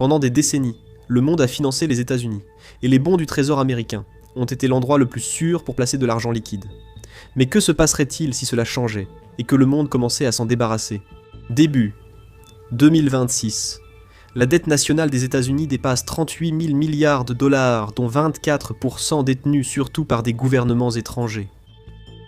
Pendant des décennies, le monde a financé les États-Unis, et les bons du Trésor américain ont été l'endroit le plus sûr pour placer de l'argent liquide. Mais que se passerait-il si cela changeait, et que le monde commençait à s'en débarrasser ? Début 2026. La dette nationale des États-Unis dépasse 38 000 milliards de dollars, dont 24% détenus surtout par des gouvernements étrangers.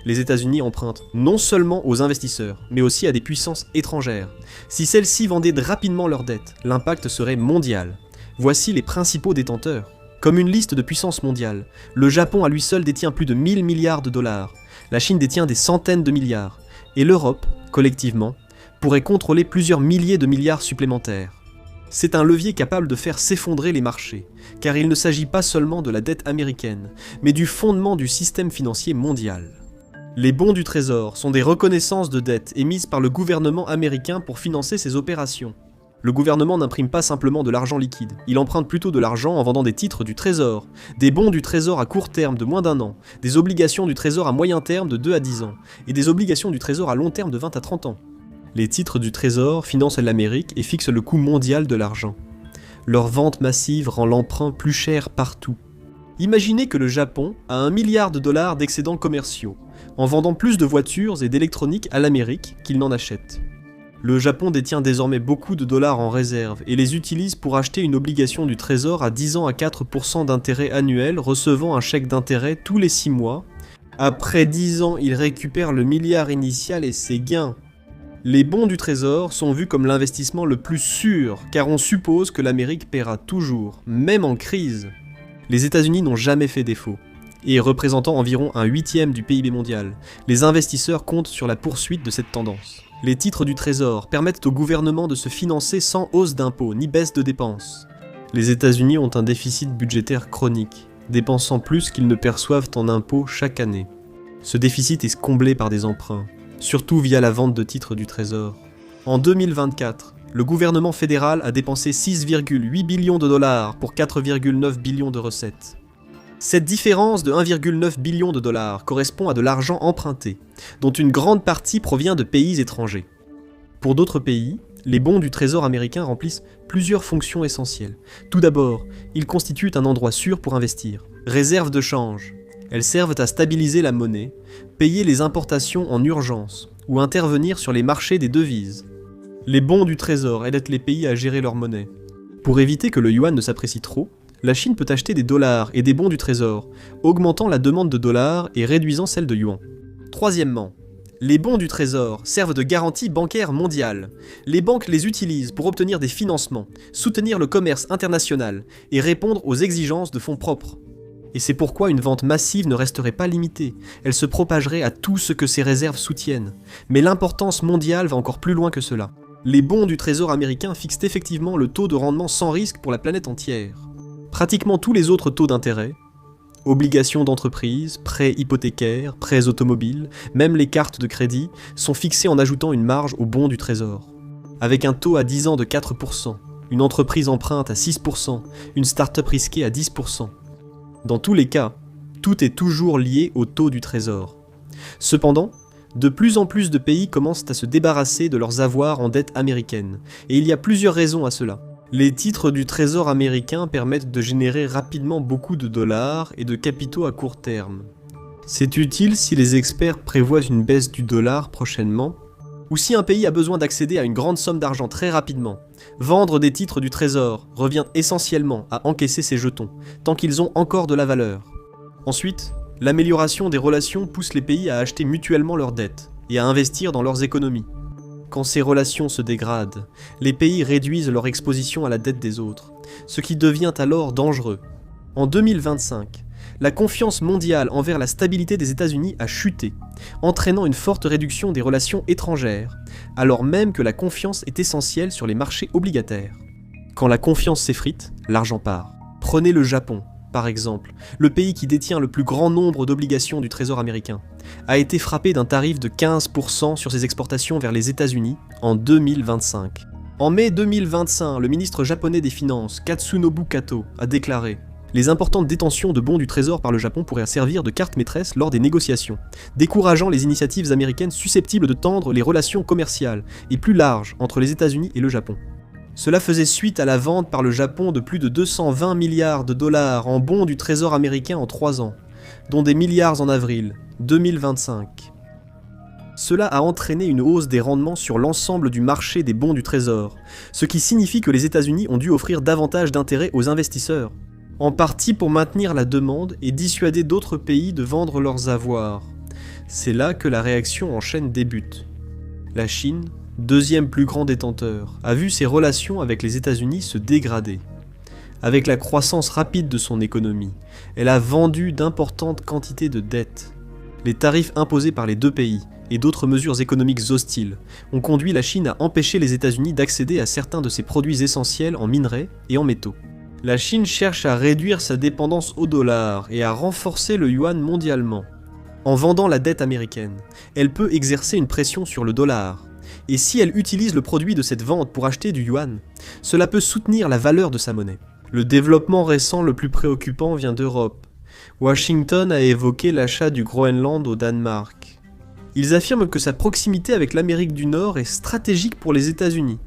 Les États-Unis empruntent non seulement aux investisseurs, mais aussi à des puissances étrangères. Si celles-ci vendaient rapidement leurs dettes, l'impact serait mondial. Voici les principaux détenteurs. Comme une liste de puissances mondiales, le Japon à lui seul détient plus de 1000 milliards de dollars, la Chine détient des centaines de milliards, et l'Europe, collectivement, pourrait contrôler plusieurs milliers de milliards supplémentaires. C'est un levier capable de faire s'effondrer les marchés, car il ne s'agit pas seulement de la dette américaine, mais du fondement du système financier mondial. Les bons du Trésor sont des reconnaissances de dette émises par le gouvernement américain pour financer ses opérations. Le gouvernement n'imprime pas simplement de l'argent liquide, il emprunte plutôt de l'argent en vendant des titres du Trésor, des bons du Trésor à court terme de moins d'1 an, des obligations du Trésor à moyen terme de 2 à 10 ans, et des obligations du Trésor à long terme de 20 à 30 ans. Les titres du Trésor financent l'Amérique et fixent le coût mondial de l'argent. Leur vente massive rend l'emprunt plus cher partout. Imaginez que le Japon a 1 milliard de dollars d'excédents commerciaux, en vendant plus de voitures et d'électronique à l'Amérique qu'il n'en achète. Le Japon détient désormais beaucoup de dollars en réserve et les utilise pour acheter une obligation du Trésor à 10 ans à 4% d'intérêt annuel, recevant un chèque d'intérêt tous les 6 mois. Après 10 ans, il récupère le milliard initial et ses gains. Les bons du Trésor sont vus comme l'investissement le plus sûr, car on suppose que l'Amérique paiera toujours, même en crise. Les États-Unis n'ont jamais fait défaut, et représentant environ 1/8 du PIB mondial, les investisseurs comptent sur la poursuite de cette tendance. Les titres du Trésor permettent au gouvernement de se financer sans hausse d'impôts ni baisse de dépenses. Les États-Unis ont un déficit budgétaire chronique, dépensant plus qu'ils ne perçoivent en impôts chaque année. Ce déficit est comblé par des emprunts, surtout via la vente de titres du Trésor. En 2024, le gouvernement fédéral a dépensé 6,8 billions de dollars pour 4,9 billions de recettes. Cette différence de 1,9 billion de dollars correspond à de l'argent emprunté, dont une grande partie provient de pays étrangers. Pour d'autres pays, les bons du Trésor américain remplissent plusieurs fonctions essentielles. Tout d'abord, ils constituent un endroit sûr pour investir. Réserve de change. Elles servent à stabiliser la monnaie, payer les importations en urgence ou intervenir sur les marchés des devises. Les bons du Trésor aident les pays à gérer leur monnaie. Pour éviter que le yuan ne s'apprécie trop, la Chine peut acheter des dollars et des bons du Trésor, augmentant la demande de dollars et réduisant celle de yuan. Troisièmement, les bons du Trésor servent de garantie bancaire mondiale. Les banques les utilisent pour obtenir des financements, soutenir le commerce international et répondre aux exigences de fonds propres. Et c'est pourquoi une vente massive ne resterait pas limitée, elle se propagerait à tout ce que ces réserves soutiennent. Mais l'importance mondiale va encore plus loin que cela. Les bons du Trésor américain fixent effectivement le taux de rendement sans risque pour la planète entière. Pratiquement tous les autres taux d'intérêt, obligations d'entreprise, prêts hypothécaires, prêts automobiles, même les cartes de crédit, sont fixés en ajoutant une marge aux bons du Trésor. Avec un taux à 10 ans de 4%, une entreprise emprunte à 6%, une start-up risquée à 10%. Dans tous les cas, tout est toujours lié au taux du Trésor. Cependant, de plus en plus de pays commencent à se débarrasser de leurs avoirs en dette américaine, et il y a plusieurs raisons à cela. Les titres du Trésor américain permettent de générer rapidement beaucoup de dollars et de capitaux à court terme. C'est utile si les experts prévoient une baisse du dollar prochainement, ou si un pays a besoin d'accéder à une grande somme d'argent très rapidement. Vendre des titres du Trésor revient essentiellement à encaisser ces jetons, tant qu'ils ont encore de la valeur. Ensuite, l'amélioration des relations pousse les pays à acheter mutuellement leurs dettes et à investir dans leurs économies. Quand ces relations se dégradent, les pays réduisent leur exposition à la dette des autres, ce qui devient alors dangereux. En 2025, la confiance mondiale envers la stabilité des États-Unis a chuté, entraînant une forte réduction des relations étrangères, alors même que la confiance est essentielle sur les marchés obligataires. Quand la confiance s'effrite, l'argent part. Prenez le Japon, par exemple, le pays qui détient le plus grand nombre d'obligations du Trésor américain, a été frappé d'un tarif de 15% sur ses exportations vers les États-Unis en 2025. En mai 2025, le ministre japonais des Finances, Katsunobu Kato, a déclaré « Les importantes détentions de bons du Trésor par le Japon pourraient servir de carte maîtresse lors des négociations, décourageant les initiatives américaines susceptibles de tendre les relations commerciales et plus larges entre les États-Unis et le Japon. » Cela faisait suite à la vente par le Japon de plus de 220 milliards de dollars en bons du Trésor américain en 3 ans, dont des milliards en avril 2025. Cela a entraîné une hausse des rendements sur l'ensemble du marché des bons du Trésor, ce qui signifie que les États-Unis ont dû offrir davantage d'intérêt aux investisseurs, en partie pour maintenir la demande et dissuader d'autres pays de vendre leurs avoirs. C'est là que la réaction en chaîne débute. La Chine, deuxième plus grand détenteur, a vu ses relations avec les États-Unis se dégrader. Avec la croissance rapide de son économie, elle a vendu d'importantes quantités de dettes. Les tarifs imposés par les deux pays et d'autres mesures économiques hostiles ont conduit la Chine à empêcher les États-Unis d'accéder à certains de ses produits essentiels en minerais et en métaux. La Chine cherche à réduire sa dépendance au dollar et à renforcer le yuan mondialement. En vendant la dette américaine, elle peut exercer une pression sur le dollar. Et si elle utilise le produit de cette vente pour acheter du yuan, cela peut soutenir la valeur de sa monnaie. Le développement récent le plus préoccupant vient d'Europe. Washington a évoqué l'achat du Groenland au Danemark. Ils affirment que sa proximité avec l'Amérique du Nord est stratégique pour les États-Unis.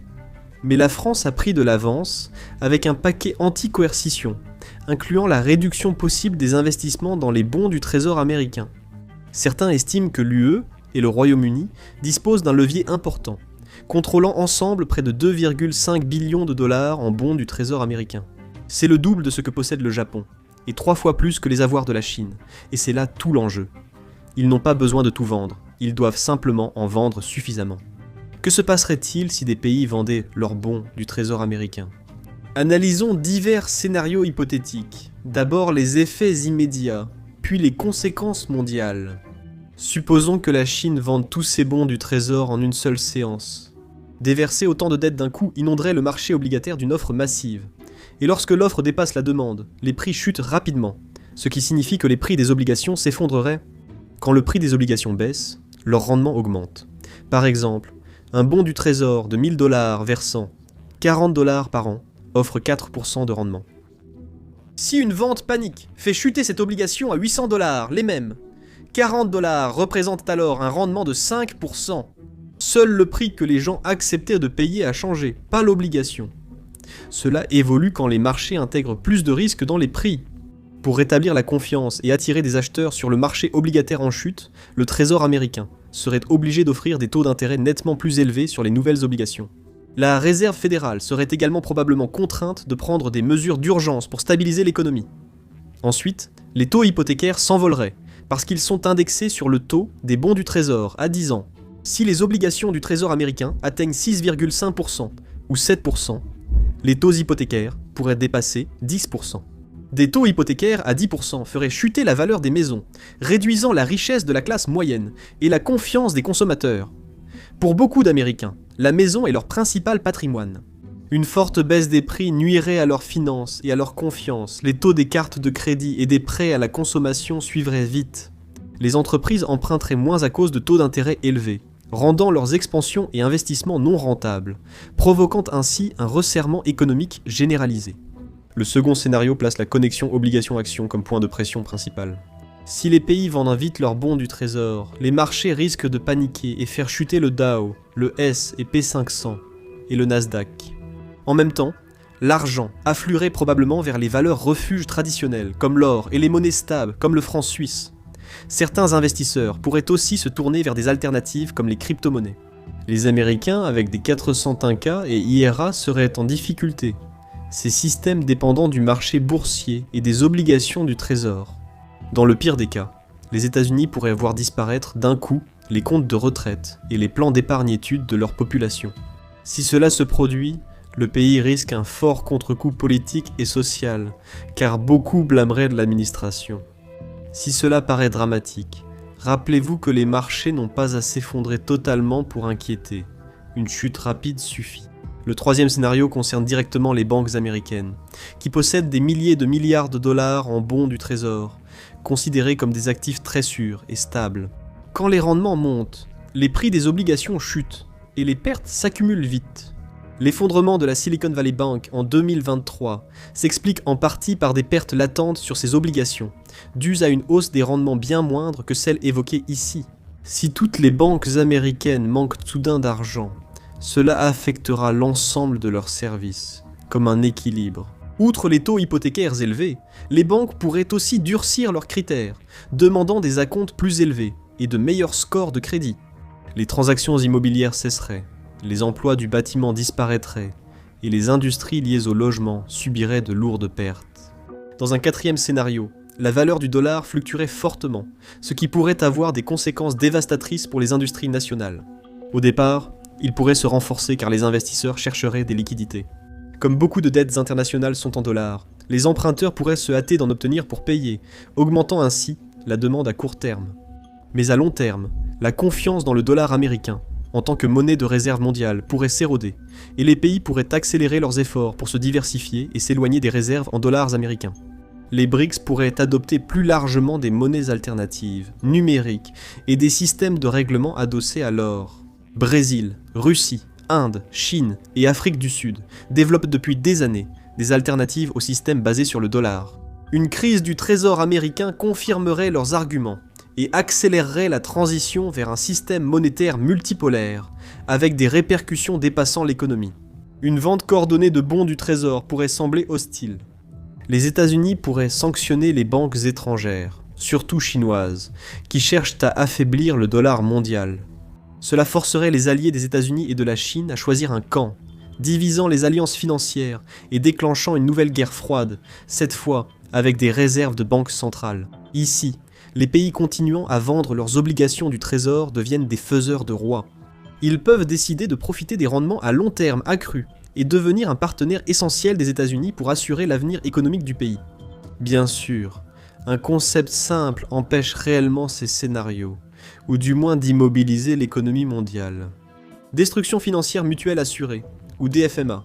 Mais la France a pris de l'avance avec un paquet anti-coercition, incluant la réduction possible des investissements dans les bons du Trésor américain. Certains estiment que l'UE et le Royaume-Uni disposent d'un levier important, contrôlant ensemble près de 2,5 billions de dollars en bons du Trésor américain. C'est le double de ce que possède le Japon, et 3 fois plus que les avoirs de la Chine, et c'est là tout l'enjeu. Ils n'ont pas besoin de tout vendre, ils doivent simplement en vendre suffisamment. Que se passerait-il si des pays vendaient leurs bons du Trésor américain ? Analysons divers scénarios hypothétiques. D'abord les effets immédiats, puis les conséquences mondiales. Supposons que la Chine vende tous ses bons du Trésor en une seule séance. Déverser autant de dettes d'un coup inonderait le marché obligataire d'une offre massive. Et lorsque l'offre dépasse la demande, les prix chutent rapidement, ce qui signifie que les prix des obligations s'effondreraient. Quand le prix des obligations baisse, leur rendement augmente. Par exemple, un bon du Trésor de 1000 $ versant 40 $ par an offre 4% de rendement. Si une vente panique fait chuter cette obligation à 800 $, les mêmes, 40 $ représentent alors un rendement de 5%. Seul le prix que les gens acceptaient de payer a changé, pas l'obligation. Cela évolue quand les marchés intègrent plus de risques dans les prix. Pour rétablir la confiance et attirer des acheteurs sur le marché obligataire en chute, le Trésor américain serait obligé d'offrir des taux d'intérêt nettement plus élevés sur les nouvelles obligations. La Réserve fédérale serait également probablement contrainte de prendre des mesures d'urgence pour stabiliser l'économie. Ensuite, les taux hypothécaires s'envoleraient, parce qu'ils sont indexés sur le taux des bons du Trésor à 10 ans. Si les obligations du Trésor américain atteignent 6,5% ou 7%, les taux hypothécaires pourraient dépasser 10%. Des taux hypothécaires à 10% feraient chuter la valeur des maisons, réduisant la richesse de la classe moyenne et la confiance des consommateurs. Pour beaucoup d'Américains, la maison est leur principal patrimoine. Une forte baisse des prix nuirait à leurs finances et à leur confiance. Les taux des cartes de crédit et des prêts à la consommation suivraient vite. Les entreprises emprunteraient moins à cause de taux d'intérêt élevés, rendant leurs expansions et investissements non rentables, provoquant ainsi un resserrement économique généralisé. Le second scénario place la connexion obligation-action comme point de pression principal. Si les pays vendent vite leurs bons du Trésor, les marchés risquent de paniquer et faire chuter le Dow, le S&P 500 et le Nasdaq. En même temps, l'argent affluerait probablement vers les valeurs refuges traditionnelles, comme l'or, et les monnaies stables, comme le franc suisse. Certains investisseurs pourraient aussi se tourner vers des alternatives comme les crypto-monnaies. Les Américains, avec des 401k et IRA, seraient en difficulté. Ces systèmes dépendant du marché boursier et des obligations du Trésor. Dans le pire des cas, les États-Unis pourraient voir disparaître d'un coup les comptes de retraite et les plans d'épargne-études de leur population. Si cela se produit, le pays risque un fort contre-coup politique et social, car beaucoup blâmeraient de l'administration. Si cela paraît dramatique, rappelez-vous que les marchés n'ont pas à s'effondrer totalement pour inquiéter. Une chute rapide suffit. Le troisième scénario concerne directement les banques américaines, qui possèdent des milliers de milliards de dollars en bons du Trésor, considérés comme des actifs très sûrs et stables. Quand les rendements montent, les prix des obligations chutent, et les pertes s'accumulent vite. L'effondrement de la Silicon Valley Bank en 2023 s'explique en partie par des pertes latentes sur ses obligations, dues à une hausse des rendements bien moindre que celle évoquée ici. Si toutes les banques américaines manquent soudain d'argent, Cela affectera l'ensemble de leurs services, comme un équilibre. Outre les taux hypothécaires élevés, les banques pourraient aussi durcir leurs critères, demandant des acomptes plus élevés et de meilleurs scores de crédit. Les transactions immobilières cesseraient, les emplois du bâtiment disparaîtraient, et les industries liées au logement subiraient de lourdes pertes. Dans un quatrième scénario, la valeur du dollar fluctuerait fortement, ce qui pourrait avoir des conséquences dévastatrices pour les industries nationales. Au départ, il pourrait se renforcer car les investisseurs chercheraient des liquidités. Comme beaucoup de dettes internationales sont en dollars, les emprunteurs pourraient se hâter d'en obtenir pour payer, augmentant ainsi la demande à court terme. Mais à long terme, la confiance dans le dollar américain, en tant que monnaie de réserve mondiale, pourrait s'éroder, et les pays pourraient accélérer leurs efforts pour se diversifier et s'éloigner des réserves en dollars américains. Les BRICS pourraient adopter plus largement des monnaies alternatives, numériques, et des systèmes de règlement adossés à l'or. Brésil, Russie, Inde, Chine et Afrique du Sud développent depuis des années des alternatives au système basé sur le dollar. Une crise du trésor américain confirmerait leurs arguments et accélérerait la transition vers un système monétaire multipolaire, avec des répercussions dépassant l'économie. Une vente coordonnée de bons du trésor pourrait sembler hostile. Les États-Unis pourraient sanctionner les banques étrangères, surtout chinoises, qui cherchent à affaiblir le dollar mondial. Cela forcerait les alliés des États-Unis et de la Chine à choisir un camp, divisant les alliances financières et déclenchant une nouvelle guerre froide, cette fois avec des réserves de banques centrales. Ici, les pays continuant à vendre leurs obligations du trésor deviennent des faiseurs de rois. Ils peuvent décider de profiter des rendements à long terme accrus et devenir un partenaire essentiel des États-Unis pour assurer l'avenir économique du pays. Bien sûr, un concept simple empêche réellement ces scénarios, ou du moins d'immobiliser l'économie mondiale. Destruction financière mutuelle assurée, ou DFMA.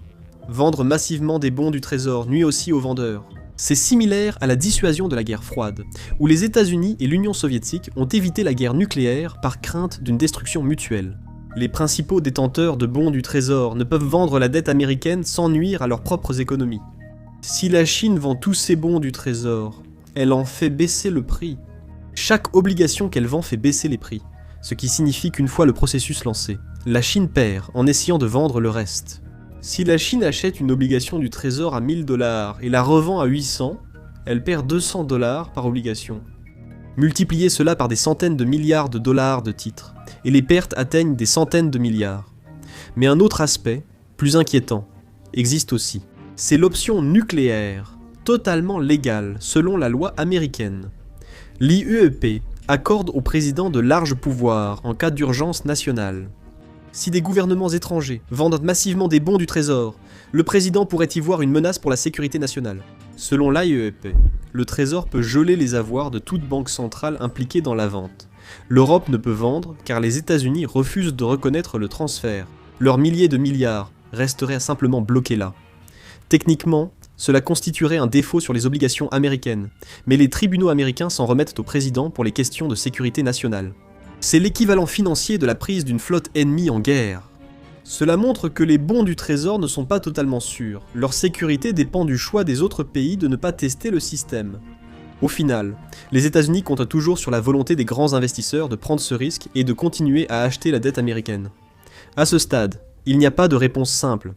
Vendre massivement des bons du trésor nuit aussi aux vendeurs. C'est similaire à la dissuasion de la guerre froide, où les États-Unis et l'Union soviétique ont évité la guerre nucléaire par crainte d'une destruction mutuelle. Les principaux détenteurs de bons du trésor ne peuvent vendre la dette américaine sans nuire à leurs propres économies. Si la Chine vend tous ses bons du trésor, elle en fait baisser le prix. Chaque obligation qu'elle vend fait baisser les prix, ce qui signifie qu'une fois le processus lancé, la Chine perd en essayant de vendre le reste. Si la Chine achète une obligation du trésor à 1000 $ et la revend à 800, elle perd 200 $ par obligation. Multipliez cela par des centaines de milliards de dollars de titres, et les pertes atteignent des centaines de milliards. Mais un autre aspect, plus inquiétant, existe aussi. C'est l'option nucléaire, totalement légale selon la loi américaine. L'IEEP accorde au président de larges pouvoirs en cas d'urgence nationale. Si des gouvernements étrangers vendent massivement des bons du trésor, le président pourrait y voir une menace pour la sécurité nationale. Selon l'IEEP, le trésor peut geler les avoirs de toute banque centrale impliquée dans la vente. L'Europe ne peut vendre car les États-Unis refusent de reconnaître le transfert. Leurs milliers de milliards resteraient simplement bloqués là. Techniquement, cela constituerait un défaut sur les obligations américaines, mais les tribunaux américains s'en remettent au président pour les questions de sécurité nationale. C'est l'équivalent financier de la prise d'une flotte ennemie en guerre. Cela montre que les bons du trésor ne sont pas totalement sûrs. Leur sécurité dépend du choix des autres pays de ne pas tester le système. Au final, les États-Unis comptent toujours sur la volonté des grands investisseurs de prendre ce risque et de continuer à acheter la dette américaine. À ce stade, il n'y a pas de réponse simple.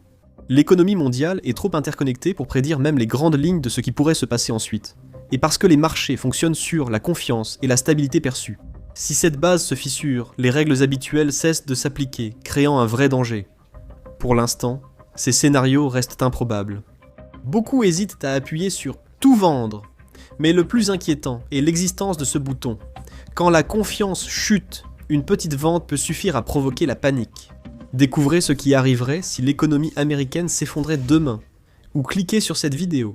L'économie mondiale est trop interconnectée pour prédire même les grandes lignes de ce qui pourrait se passer ensuite. Et parce que les marchés fonctionnent sur la confiance et la stabilité perçue. Si cette base se fissure, les règles habituelles cessent de s'appliquer, créant un vrai danger. Pour l'instant, ces scénarios restent improbables. Beaucoup hésitent à appuyer sur « tout vendre », mais le plus inquiétant est l'existence de ce bouton. Quand la confiance chute, une petite vente peut suffire à provoquer la panique. Découvrez ce qui arriverait si l'économie américaine s'effondrait demain, ou cliquez sur cette vidéo.